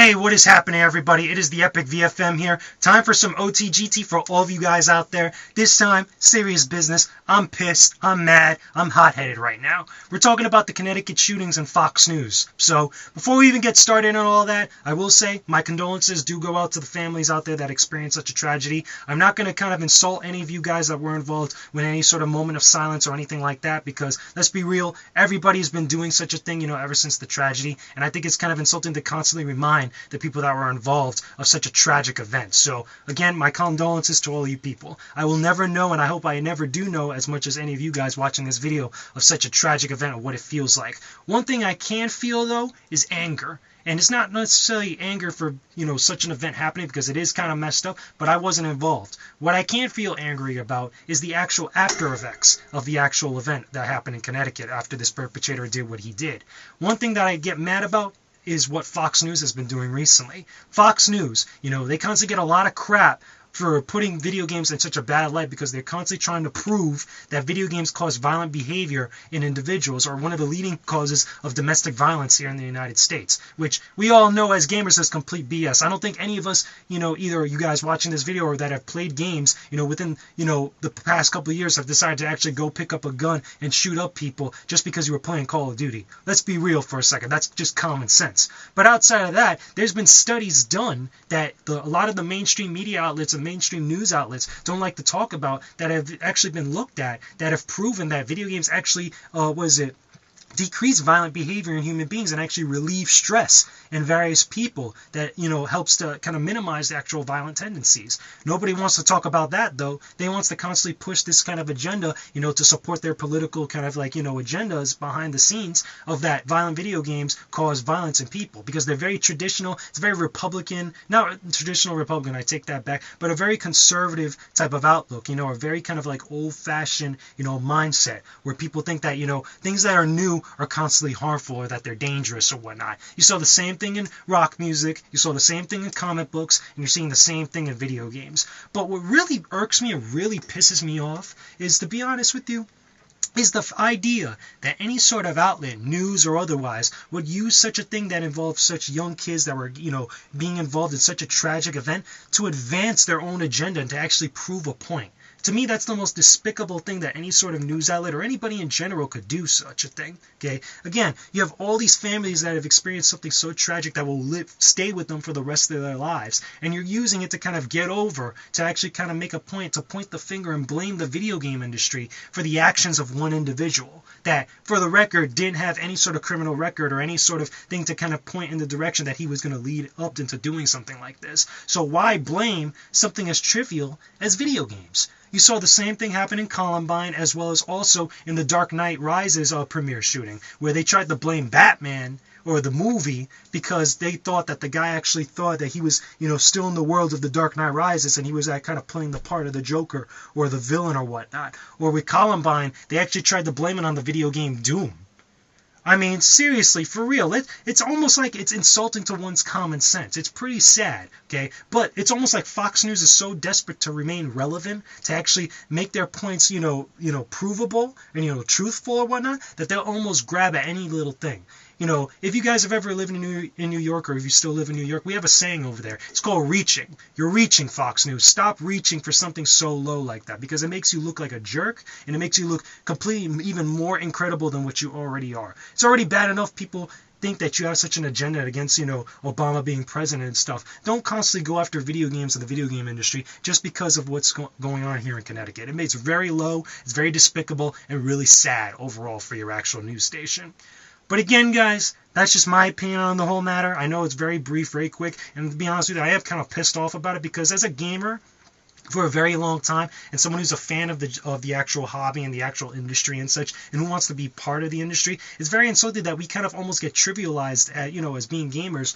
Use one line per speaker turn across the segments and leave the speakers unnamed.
Hey, what is happening, everybody? It is the Epic VFM here. Time for some OTGT for all of you guys out there. This time, serious business. I'm pissed. I'm mad. I'm hot-headed right now. We're talking about the Connecticut shootings and Fox News. So, before we even get started on all that, I will say my condolences do go out to the families out there that experienced such a tragedy. I'm not going to kind of insult any of you guys that were involved with any sort of moment of silence or anything like that, because, let's be real, everybody's been doing such a thing, ever since the tragedy, and I think it's kind of insulting to constantly remind the people that were involved of such a tragic event. So again, my condolences to all you people. I will never know, and I hope I never do know as much as any of you guys watching this video, of such a tragic event or what it feels like. One thing I can feel though is anger. And it's not necessarily anger for, such an event happening, because it is kind of messed up, but I wasn't involved. What I can feel angry about is the actual after effects of the actual event that happened in Connecticut after this perpetrator did what he did. One thing that I get mad about is what Fox News has been doing recently. Fox News, they constantly get a lot of crap for putting video games in such a bad light, because they're constantly trying to prove that video games cause violent behavior in individuals, or one of the leading causes of domestic violence here in the United States, which we all know as gamers is complete BS. I don't think any of us, either you guys watching this video or that have played games, within, the past couple of years have decided to actually go pick up a gun and shoot up people just because you were playing Call of Duty. Let's be real for a second. That's just common sense. But outside of that, there's been studies done that a lot of the mainstream media outlets and mainstream news outlets don't like to talk about, that have actually been looked at, that have proven that video games actually, decrease violent behavior in human beings and actually relieve stress in various people, that helps to kind of minimize the actual violent tendencies. Nobody wants to talk about that though. They wants to constantly push this kind of agenda, to support their political kind of agendas behind the scenes of that violent video games cause violence in people, because they're very traditional. It's very Republican, not traditional Republican, I take that back, but a very conservative type of outlook, a very kind of old-fashioned, mindset, where people think that, things that are new are constantly harmful, or that they're dangerous or whatnot. You saw the same thing in rock music, you saw the same thing in comic books, and you're seeing the same thing in video games. But what really irks me and really pisses me off is, to be honest with you, is the idea that any sort of outlet, news or otherwise, would use such a thing that involves such young kids that were, being involved in such a tragic event to advance their own agenda and to actually prove a point. To me, that's the most despicable thing that any sort of news outlet or anybody in general could do, such a thing. Okay, again, you have all these families that have experienced something so tragic that will stay with them for the rest of their lives, and you're using it to kind of get over, to actually kind of make a point, to point the finger and blame the video game industry for the actions of one individual that, for the record, didn't have any sort of criminal record or any sort of thing to kind of point in the direction that he was going to lead up into doing something like this. So why blame something as trivial as video games? You saw the same thing happen in Columbine, as well as also in the Dark Knight Rises premiere shooting, where they tried to blame Batman or the movie because they thought that the guy actually thought that he was, still in the world of the Dark Knight Rises, and he was kind of playing the part of the Joker or the villain or whatnot. Or with Columbine, they actually tried to blame it on the video game Doom. I mean, seriously, for real, it's almost like it's insulting to one's common sense. It's pretty sad, okay? But it's almost like Fox News is so desperate to remain relevant, to actually make their points, provable and, truthful or whatnot, that they'll almost grab at any little thing. If you guys have ever lived in New York, or if you still live in New York, we have a saying over there. It's called reaching. You're reaching, Fox News. Stop reaching for something so low like that, because it makes you look like a jerk, and it makes you look completely even more incredible than what you already are. It's already bad enough people think that you have such an agenda against, Obama being president and stuff. Don't constantly go after video games and the video game industry just because of what's going on here in Connecticut. It's very low, it's very despicable, and really sad overall for your actual news station. But again, guys, that's just my opinion on the whole matter. I know it's very brief, very quick, and to be honest with you, I am kind of pissed off about it, because as a gamer for a very long time, and someone who's a fan of the actual hobby and the actual industry and such, and who wants to be part of the industry, it's very insulting that we kind of almost get trivialized at, as being gamers,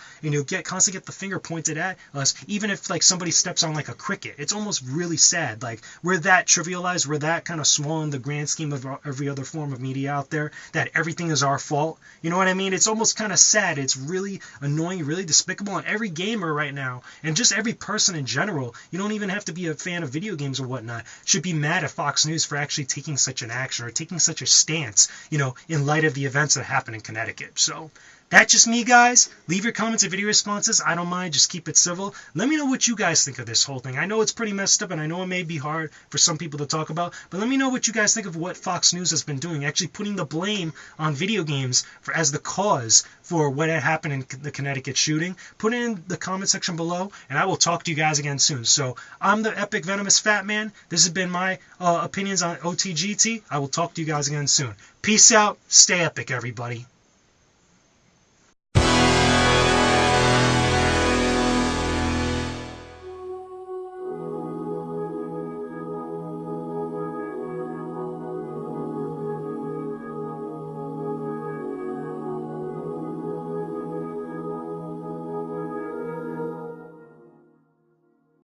constantly get the finger pointed at us, even if somebody steps on a cricket. It's almost really sad. We're that trivialized, we're that kind of small in the grand scheme of every other form of media out there, that everything is our fault. You know what I mean? It's almost kind of sad. It's really annoying, really despicable, and every gamer right now, and just every person in general, you don't even have to be a fan of video games or whatnot, should be mad at Fox News for actually taking such an action, or taking such a stance, in light of the events that happened in Connecticut. So That's just me, guys. Leave your comments and video responses. I don't mind. Just keep it civil. Let me know what you guys think of this whole thing. I know it's pretty messed up, and I know it may be hard for some people to talk about, but let me know what you guys think of what Fox News has been doing, actually putting the blame on video games as the cause for what had happened in the Connecticut shooting. Put it in the comment section below, and I will talk to you guys again soon. So I'm the Epic Venomous Fat Man. This has been my opinions on OTGT. I will talk to you guys again soon. Peace out. Stay epic, everybody.